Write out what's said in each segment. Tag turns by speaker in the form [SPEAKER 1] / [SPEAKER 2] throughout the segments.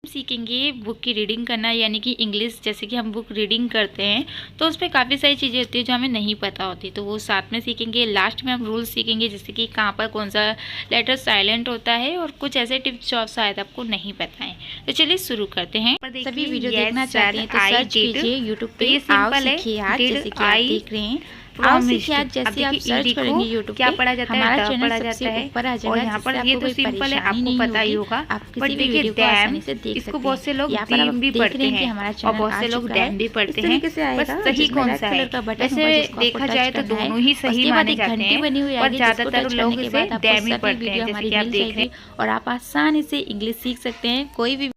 [SPEAKER 1] सीखेंगे बुक की रीडिंग करना, यानी कि इंग्लिश जैसे कि हम बुक रीडिंग करते हैं तो उस पर काफ़ी सारी चीज़ें होती है जो हमें नहीं पता होती, तो वो साथ में सीखेंगे। लास्ट में हम रूल्स सीखेंगे जैसे कि कहाँ पर कौन सा लेटर साइलेंट होता है और कुछ ऐसे टिप्स जो शायद आपको नहीं पता है। तो चलिए शुरू करते हैं।
[SPEAKER 2] सभी वीडियो देखना चाहते हैं तो सर्च कीजिए यूट्यूब पे आओ सीखिए आज, जैसे कि आप देख रहे हैं आओ सीखिए आज। जैसे आप सर्च करेंगे यूट्यूब
[SPEAKER 1] क्या
[SPEAKER 2] पे
[SPEAKER 1] पढ़ा जाता है,
[SPEAKER 2] हमारा
[SPEAKER 1] पढ़ा
[SPEAKER 2] चैनल
[SPEAKER 1] जाता
[SPEAKER 2] सबसे
[SPEAKER 1] है
[SPEAKER 2] ऊपर आ
[SPEAKER 1] और
[SPEAKER 2] जाएगा।
[SPEAKER 1] यहाँ पर ये तो सिंपल है, आपको पता ही होगा।
[SPEAKER 2] आप
[SPEAKER 1] बट
[SPEAKER 2] किसी भी
[SPEAKER 1] देखिए
[SPEAKER 2] वीडियो को आसानी से देख
[SPEAKER 1] इसको
[SPEAKER 2] सकते
[SPEAKER 1] बहुत से लोग
[SPEAKER 2] हैं। यहाँ पर आप
[SPEAKER 1] डैम भी
[SPEAKER 2] देख
[SPEAKER 1] पढ़ते
[SPEAKER 2] रहे हैं कि
[SPEAKER 1] हैं
[SPEAKER 2] हमारा
[SPEAKER 1] और
[SPEAKER 2] चैनल
[SPEAKER 1] बहुत
[SPEAKER 2] आ
[SPEAKER 1] से लोग
[SPEAKER 2] चुका है।
[SPEAKER 1] डैम भी पढ़ते
[SPEAKER 2] इस
[SPEAKER 1] हैं।
[SPEAKER 2] तरीके से
[SPEAKER 1] बस
[SPEAKER 2] आएगा
[SPEAKER 1] सही
[SPEAKER 2] जिसमें
[SPEAKER 1] कौन
[SPEAKER 2] रेड
[SPEAKER 1] सा
[SPEAKER 2] कलर
[SPEAKER 1] है,
[SPEAKER 2] का बटन
[SPEAKER 1] वैसे
[SPEAKER 2] होगा जिसको
[SPEAKER 1] देखा
[SPEAKER 2] आपको
[SPEAKER 1] जाए
[SPEAKER 2] टच
[SPEAKER 1] तो
[SPEAKER 2] करना है।
[SPEAKER 1] दोनों ही सही
[SPEAKER 2] उसके बाद
[SPEAKER 1] माने
[SPEAKER 2] एक
[SPEAKER 1] जाते
[SPEAKER 2] घंटी
[SPEAKER 1] हैं,
[SPEAKER 2] बनी हुई
[SPEAKER 1] और
[SPEAKER 2] आएगी जिसको
[SPEAKER 1] ज़्यादातर
[SPEAKER 2] टच
[SPEAKER 1] लोग
[SPEAKER 2] करने के
[SPEAKER 1] इसे
[SPEAKER 2] बाद आपको
[SPEAKER 1] डैम ही
[SPEAKER 2] सभी
[SPEAKER 1] पढ़ते हैं
[SPEAKER 2] वीडियो
[SPEAKER 1] जैसे
[SPEAKER 2] हमारी
[SPEAKER 1] कि आप
[SPEAKER 2] मिल
[SPEAKER 1] देख रहे
[SPEAKER 2] जाएगी
[SPEAKER 1] हैं।
[SPEAKER 2] और आप आसानी से इंग्लिश सीख सकते हैं कोई भी।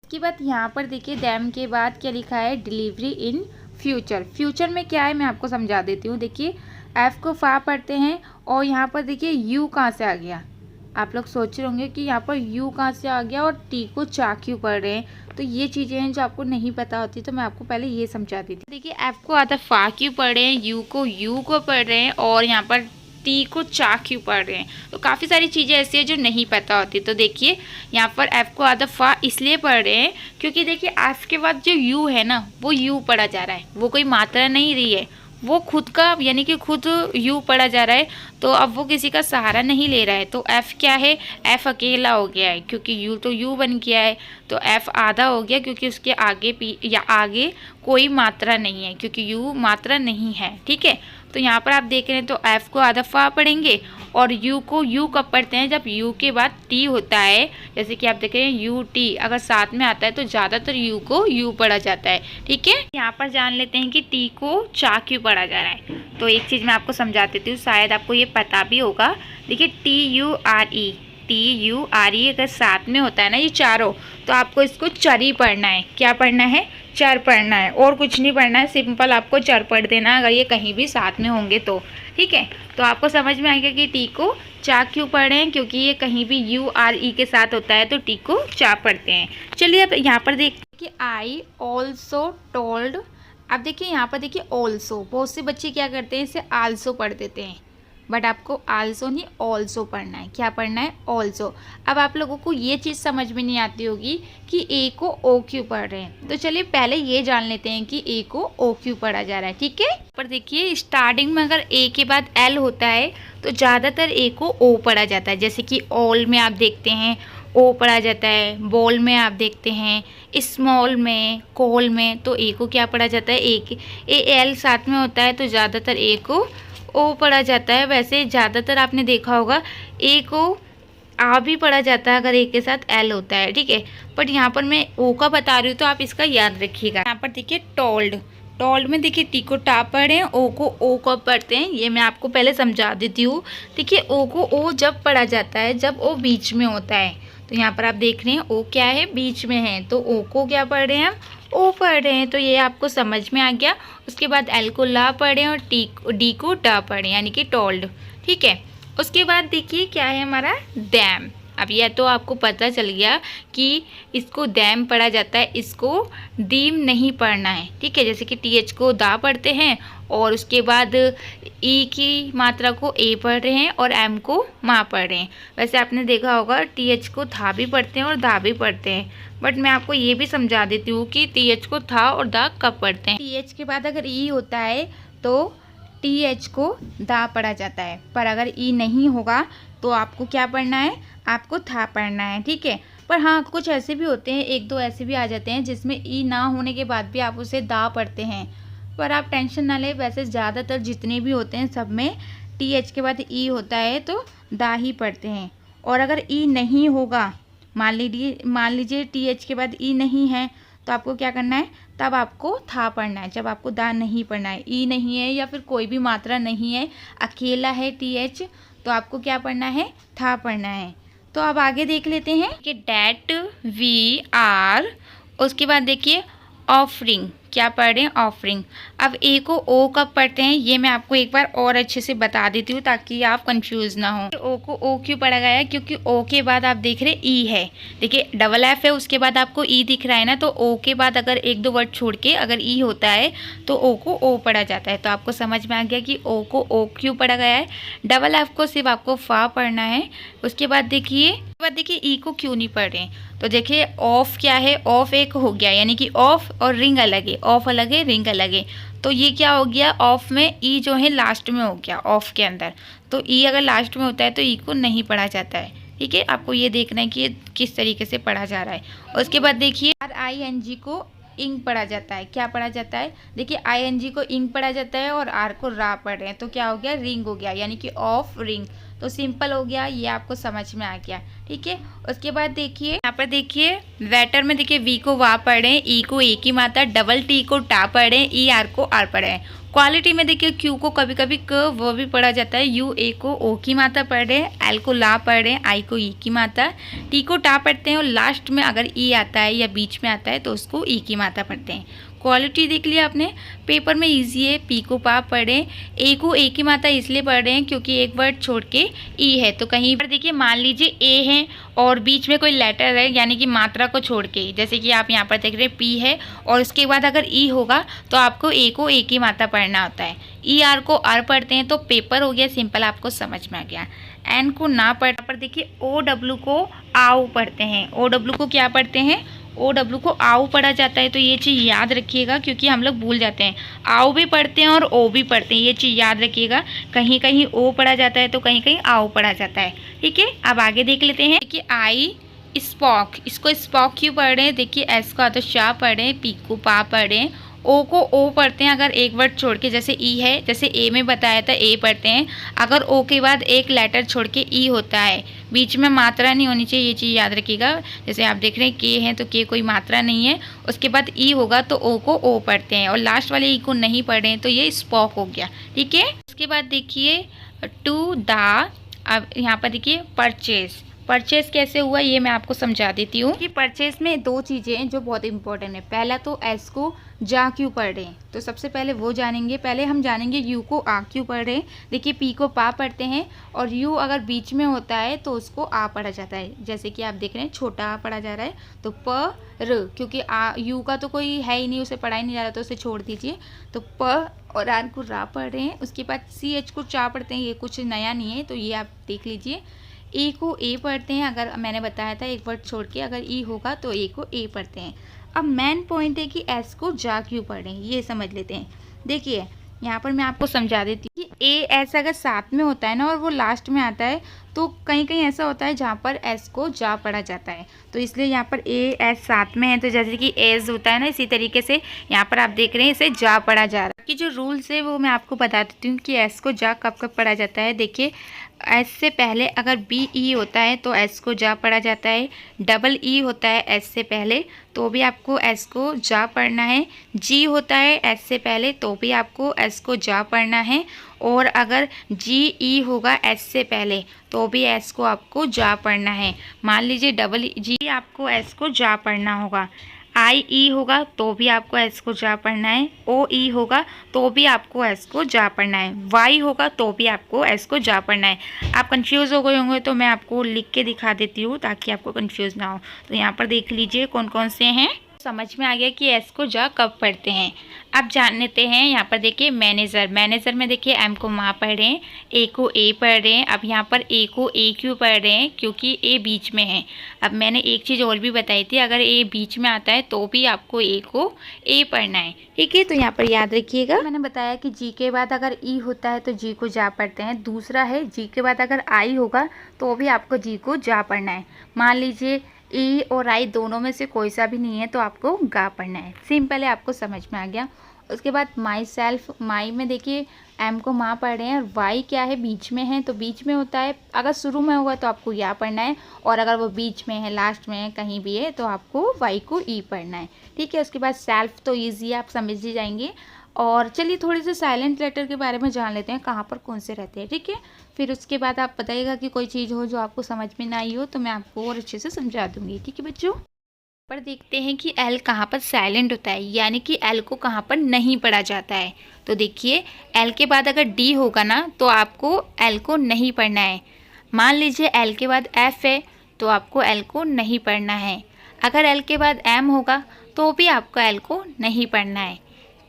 [SPEAKER 2] इसके बाद यहाँ पर देखिए डैम के बाद क्या लिखा है, डिलीवरी इन फ्यूचर। फ्यूचर में क्या है मैं आपको समझा देती हूँ। देखिए एफ को फा पढ़ते हैं और यहाँ पर देखिए यू कहाँ से आ गया। आप लोग सोच रहे होंगे कि यहाँ पर यू कहाँ से आ गया और टी को चा क्यों पढ़ रहे हैं। तो ये चीज़ें हैं जो आपको नहीं पता होती, तो मैं आपको पहले ये समझा दी थी। देखिए एफ को आता फा क्यों पढ़ रहे हैं, यू को पढ़ रहे हैं और यहाँ पर टी को चा क्यों पढ़ रहे हैं। तो काफ़ी सारी चीज़ें ऐसी है जो नहीं पता होती। तो देखिए यहाँ पर एफ को आधा फा इसलिए पढ़ रहे हैं क्योंकि देखिए एफ के बाद जो यू है ना वो यू पढ़ा जा रहा है, वो कोई मात्रा नहीं रही है, वो खुद का यानी कि खुद यू पढ़ा जा रहा है। तो अब वो किसी का सहारा नहीं ले रहा है। तो एफ़ क्या है, एफ़ अकेला हो गया है क्योंकि यू तो यू बन गया है। तो एफ़ आधा हो गया क्योंकि उसके आगे पी या आगे कोई मात्रा नहीं है, क्योंकि यू मात्रा नहीं है। ठीक है, तो यहाँ पर आप देख रहे हैं तो एफ़ को आधा फा पढ़ेंगे और यू को यू कब पढ़ते हैं, जब यू के बाद टी होता है। जैसे कि आप देख रहे हैं यू टी अगर साथ में आता है तो ज़्यादातर यू को यू पढ़ा जाता है। ठीक है, यहाँ पर जान लेते हैं कि टी को चा क्यों पढ़ा जा रहा है। तो एक चीज़ मैं आपको समझा देती हूँ, शायद आपको ये पता भी होगा। देखिए टी यू आर ई अगर साथ में होता है ना ये चारों, तो आपको इसको चरी पढ़ना है। क्या पढ़ना है, चर पढ़ना है और कुछ नहीं पढ़ना है, सिंपल आपको चर पढ़ देना अगर ये कहीं भी साथ में होंगे तो। ठीक है, तो आपको समझ में आएगा कि टी को चा क्यों पढ़े हैं, क्योंकि ये कहीं भी यू आर ई के साथ होता है तो टी को चा पढ़ते हैं। चलिए अब यहाँ पर देखिए आई ऑल्सो टोल्ड। अब देखिए यहाँ पर देखिए ऑल्सो, बहुत से बच्चे क्या करते हैं इसे आल्सो पढ़ देते हैं, बट आपको आल्सो नहीं ऑल्सो पढ़ना है। क्या पढ़ना है, ऑल्सो। अब आप लोगों को ये चीज़ समझ में नहीं आती होगी कि ए को ओ क्यों पढ़ रहे हैं, तो चलिए पहले ये जान लेते हैं कि ए को ओ क्यों पढ़ा जा रहा है। ठीक है, पर देखिए स्टार्टिंग में अगर ए के बाद एल होता है तो ज़्यादातर ए को ओ पढ़ा जाता है। जैसे कि ऑल में आप देखते हैं ओ पढ़ा जाता है, बॉल में आप देखते हैं, स्मॉल में, कॉल में, तो ए को क्या पढ़ा जाता है, ए एल साथ में होता है तो ज़्यादातर ए को ओ पढ़ा जाता है। वैसे ज़्यादातर आपने देखा होगा ए को आ भी पढ़ा जाता है अगर ए के साथ एल होता है। ठीक है, बट यहाँ पर मैं ओ का बता रही हूँ तो आप इसका याद रखिएगा। यहाँ पर देखिए टोल्ड, टोल्ड में देखिए टी को टा पढ़े हैं, ओ को ओ कब पढ़ते हैं ये मैं आपको पहले समझा देती हूँ। देखिए ओ को ओ जब पढ़ा जाता है जब ओ बीच में होता है। तो यहाँ पर आप देख रहे हैं ओ क्या है, बीच में है, तो ओ को क्या पढ़ रहे हैं हम, ओ पढ़ रहे हैं। तो ये आपको समझ में आ गया। उसके बाद एल को ला पढ़े और डी को टा पढ़े यानी कि टोल्ड। ठीक है, उसके बाद देखिए क्या है हमारा डैम। अब यह तो आपको पता चल गया कि इसको डैम पढ़ा जाता है, इसको डीम नहीं पढ़ना है। ठीक है, जैसे कि टी एच को दा पढ़ते हैं और उसके बाद ई की मात्रा को ए पढ़ रहे हैं और एम को माँ पढ़ रहे हैं। वैसे आपने देखा होगा टी एच को था भी पढ़ते हैं और दा भी पढ़ते हैं, बट मैं आपको ये भी समझा देती हूँ कि टी एच को था और दा कब पढ़ते हैं। टी एच के बाद अगर ई होता है तो टी एच को दा पढ़ा जाता है, पर अगर ई नहीं होगा तो आपको क्या पढ़ना है, आपको था पढ़ना है। ठीक है, पर हाँ कुछ ऐसे भी होते हैं, एक दो ऐसे भी आ जाते हैं जिसमें ई ना होने के बाद भी आप उसे दा पढ़ते हैं, पर आप टेंशन ना लें। वैसे ज़्यादातर जितने भी होते हैं सब में टी एच के बाद ई होता है तो दा ही पढ़ते हैं। और अगर ई नहीं होगा, मान लीजिए टी एच के बाद ई नहीं है, तो आपको क्या करना है, तब आपको था पढ़ना है, जब आपको दा नहीं पढ़ना है। ई नहीं है या फिर कोई भी मात्रा नहीं है, अकेला है टी एच, तो आपको क्या पढ़ना है, था पढ़ना है। तो अब आगे देख लेते हैं कि डैट वी आर, उसके बाद देखिए ऑफरिंग, क्या पढ़ रहे हैं, ऑफरिंग। अब ए को ओ कब पढ़ते हैं ये मैं आपको एक बार और अच्छे से बता देती हूँ ताकि आप कंफ्यूज ना हो। ओ को ओ क्यों पढ़ा गया है, क्योंकि ओ के बाद आप देख रहे ई है, देखिए डबल एफ है, उसके बाद आपको ई दिख रहा है ना, तो ओ के बाद अगर एक दो वर्ड छोड़ के अगर ई होता है तो ओ को ओ पढ़ा जाता है। तो आपको समझ में आ गया कि ओ को ओ क्यों पढ़ा गया है। डबल एफ को सिर्फ आपको फा पढ़ना है। उसके बाद देखिए ई को क्यों नहीं पढ़ रहे हैं, तो देखिए ऑफ क्या है, ऑफ एक हो गया, यानी कि ऑफ और रिंग अलग है, ऑफ अलग है रिंग अलग है। तो ये क्या हो गया, ऑफ में ई जो है लास्ट में हो गया ऑफ के अंदर, तो ई अगर लास्ट में होता है तो ई को नहीं पढ़ा जाता है। ठीक है, आपको ये देखना है कि ये किस तरीके से पढ़ा जा रहा है। उसके बाद देखिए RING को इंग पढ़ा जाता है। क्या पढ़ा जाता है, देखिए ING को इंग पढ़ा जाता है और आर को रा पढ़ रहे हैं, तो क्या हो गया, रिंग हो गया, यानी कि ऑफ रिंग। तो सिंपल हो गया, ये आपको समझ में आ गया। ठीक है, उसके बाद देखिए यहाँ पर देखिए वेटर में देखिए वी को वा पढ़े, ई को ए की मात्रा, डबल टी को टा पढ़े, ई आर को आर पढ़े। क्वालिटी में देखिए क्यू को कभी कभी क वो भी पढ़ा जाता है, यू ए को ओ की मात्रा पढ़ रहे हैं, एल को ला पढ़ रहे हैं, आई को ई की मात्रा, टी को टा पढ़ते हैं और लास्ट में अगर ई आता है या बीच में आता है तो उसको ई की मात्रा पढ़ते हैं। क्वालिटी देख लिया आपने, पेपर में इजी है, पी को पा पढ़ें, ए को ए की मात्रा इसलिए पढ़ रहे हैं क्योंकि एक वर्ड छोड़ के ई है, तो कहीं पर देखिए मान लीजिए ए है और बीच में कोई लेटर है यानी कि मात्रा को छोड़ के, जैसे कि आप यहाँ पर देख रहे हैं पी है और उसके बाद अगर ई होगा तो आपको ए को ए की मात्रा पढ़ना होता है, ई आर को आर पढ़ते हैं, तो पेपर हो गया सिंपल, आपको समझ में आ गया। एन को ना पढ़ पर देखिए ओ डब्ल्यू को आओ पढ़ते हैं, ओ डब्ल्यू को क्या पढ़ते हैं, ओ डब्ल्यू को आओ पढ़ा जाता है। तो ये चीज़ याद रखिएगा क्योंकि हम लोग भूल जाते हैं, आओ भी पढ़ते हैं और ओ भी पढ़ते हैं, ये चीज़ याद रखिएगा, कहीं कहीं ओ पढ़ा जाता है तो कहीं कहीं आओ पढ़ा जाता है। ठीक है, अब आगे देख लेते हैं। देखिए आई स्पॉक, इसको स्पॉक क्यों पढ़ रहे हैं, देखिए एस को तो शाह पढ़ रहे हैं, पी को पा पढ़ रहे हैं, ओ को ओ पढ़ते हैं अगर एक वर्ड छोड़ के, जैसे ई है, जैसे ए में बताया था ए पढ़ते हैं, अगर ओ के बाद एक लेटर छोड़ के ई होता है, बीच में मात्रा नहीं होनी चाहिए, ये चीज़ याद रखिएगा। जैसे आप देख रहे हैं के हैं तो के कोई मात्रा नहीं है, उसके बाद ई होगा तो ओ को ओ पढ़ते हैं और लास्ट वाले ई को नहीं पढ़ रहे हैं, तो ये स्पॉक हो गया। ठीक है, उसके बाद देखिए टू द, अब यहाँ पर देखिए परचेज, परचेज कैसे हुआ ये मैं आपको समझा देती हूँ कि परचेज में दो चीज़ें हैं जो बहुत इंपॉर्टेंट है। पहला तो एस को जा क्यों पढ़ रहे हैं, तो सबसे पहले वो जानेंगे। पहले हम जानेंगे यू को आ क्यों पढ़ रहे हैं। देखिए पी को पा पढ़ते हैं और यू अगर बीच में होता है तो उसको आ पढ़ा जाता है, जैसे कि आप देख रहे हैं छोटा आ पढ़ा जा रहा है, तो प र, क्योंकि आ यू का तो कोई है ही नहीं, उसे पढ़ा ही नहीं जा रहा, तो उसे छोड़ दीजिए। तो प और आर को रा पढ़ रहे हैं। उसके बाद सी एच को चा पढ़ते हैं, ये कुछ नया नहीं है, तो ये आप देख लीजिए। ए को ए पढ़ते हैं, अगर मैंने बताया था एक वर्ड छोड़ के अगर ई होगा तो ए को ए पढ़ते हैं। अब मेन पॉइंट है कि एस को जा क्यों पढ़ रहे हैं, ये समझ लेते हैं। देखिए यहाँ पर मैं आपको समझा देती हूँ कि ए एस अगर साथ में होता है ना और वो लास्ट में आता है तो कहीं कहीं ऐसा होता है जहाँ पर एस को जा पढ़ा जाता है, तो इसलिए यहाँ पर ए एस साथ में है, तो जैसे कि एज होता है ना, इसी तरीके से यहाँ पर आप देख रहे हैं इसे जा पढ़ा जा रहा है। कि जो रूल्स है वो मैं आपको बता देती हूँ कि एस को जा कब कब पढ़ा जाता है। देखिए एस से पहले अगर बी ई होता है तो एस को जा पढ़ा जाता है, डबल ई होता है एस से पहले तो भी आपको एस को जा पढ़ना है, जी होता है एस से पहले तो भी आपको एस को जा पढ़ना है, और अगर जी ई होगा एस से पहले तो भी एस को आपको जा पढ़ना है। मान लीजिए डबल जी आपको एस को जा पढ़ना होगा, आई ई होगा तो भी आपको एस को जा पढ़ना है, ओ ई होगा तो भी आपको एस को जा पढ़ना है, वाई होगा तो भी आपको एस को जा पढ़ना है। आप कंफ्यूज हो गए होंगे तो मैं आपको लिख के दिखा देती हूँ ताकि आपको कंफ्यूज ना हो। तो यहाँ पर देख लीजिए कौन कौन से हैं, समझ में आ गया कि एस को जा कब पढ़ते हैं। अब जान लेते हैं। यहाँ पर देखिए मैनेजर, मैनेजर में देखिए एम को माँ पढ़ रहे हैं, ए को ए पढ़ रहे हैं। अब यहाँ पर ए को ए क्यों पढ़ रहे हैं, क्योंकि ए बीच में है। अब मैंने एक चीज़ और भी बताई थी, अगर ए बीच में आता है तो भी आपको ए को ए पढ़ना है। ठीक है, तो यहाँ पर याद रखिएगा, मैंने बताया कि जी के बाद अगर ई होता है तो जी को जा पढ़ते हैं। दूसरा है जी के बाद अगर आई होगा तो भी आपको जी को जा पढ़ना है। मान लीजिए ई और आई दोनों में से कोई सा भी नहीं है तो आपको गा पढ़ना है। सिंपल है, आपको समझ में आ गया। उसके बाद माई सेल्फ, माई में देखिए एम को माँ पढ़ रहे हैं और वाई क्या है बीच में है, तो बीच में होता है, अगर शुरू में होगा तो आपको या पढ़ना है, और अगर वो बीच में है लास्ट में है कहीं भी है तो आपको वाई को ई पढ़ना है। ठीक है, उसके बाद सेल्फ तो ईजी आप समझ ही जाएंगे। और चलिए थोड़ी सी साइलेंट लेटर के बारे में जान लेते हैं, कहाँ पर कौन से रहते हैं। ठीक है, फिर उसके बाद आप बताइएगा कि कोई चीज़ हो जो आपको समझ में ना आई हो तो मैं आपको और अच्छे से समझा दूंगी। ठीक है बच्चों।
[SPEAKER 1] पर देखते हैं कि एल कहाँ पर साइलेंट होता है, यानी कि एल को कहाँ पर नहीं पढ़ा जाता है। तो देखिए एल के बाद अगर डी होगा ना तो आपको एल को नहीं पढ़ना है। मान लीजिए एल के बाद एफ है तो आपको एल को नहीं पढ़ना है। अगर एल के बाद एम होगा तो भी आपको एल को नहीं पढ़ना है।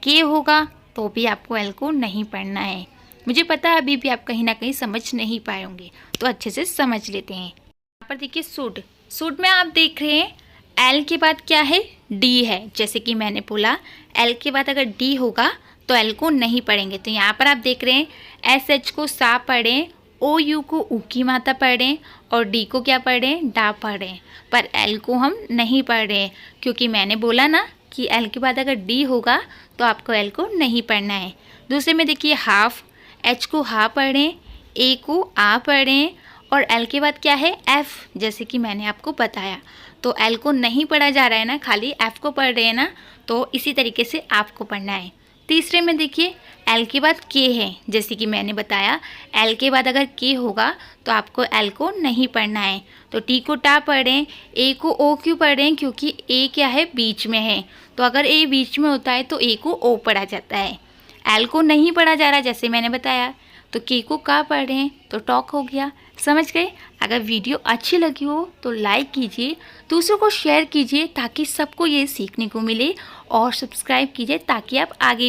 [SPEAKER 1] के होगा तो भी आपको एल को नहीं पढ़ना है। मुझे पता है अभी भी आप कहीं ना कहीं समझ नहीं पाए होंगे, तो अच्छे से समझ लेते हैं। यहाँ पर देखिए शुड, शुड में आप देख रहे हैं एल के बाद क्या है, डी है। जैसे कि मैंने बोला एल के बाद अगर डी होगा तो एल को नहीं पढ़ेंगे। तो यहाँ पर आप देख रहे हैं एस एच को सा पढ़ें, ओ यू को ऊ की मात्रा पढ़ें और डी को क्या पढ़ें, डा पढ़ें। पर एल को हम नहीं पढ़ रहे क्योंकि मैंने बोला ना कि एल के बाद अगर डी होगा तो आपको एल को नहीं पढ़ना है। दूसरे में देखिए हाफ, एच को हा पढ़ें, ए को आ पढ़ें और एल के बाद क्या है, एफ। जैसे कि मैंने आपको बताया तो एल को नहीं पढ़ा जा रहा है ना, खाली एफ को पढ़ रहे हैं ना, तो इसी तरीके से आपको पढ़ना है। तीसरे में देखिए एल के बाद के है। जैसे कि मैंने बताया एल के बाद अगर के होगा तो आपको एल को नहीं पढ़ना है। तो टी को टा पढ़ें, ए को ओ क्यों पढ़ें, क्योंकि ए क्या है, बीच में है। तो अगर ए बीच में होता है तो ए को ओ पढ़ा जाता है। एल को नहीं पढ़ा जा रहा जैसे मैंने बताया, तो के को का पढ़ें तो टॉक हो गया। समझ गए? अगर वीडियो अच्छी लगी हो तो लाइक कीजिए, दूसरों को शेयर कीजिए ताकि सबको ये सीखने को मिले, और सब्सक्राइब कीजिए ताकि आप आगे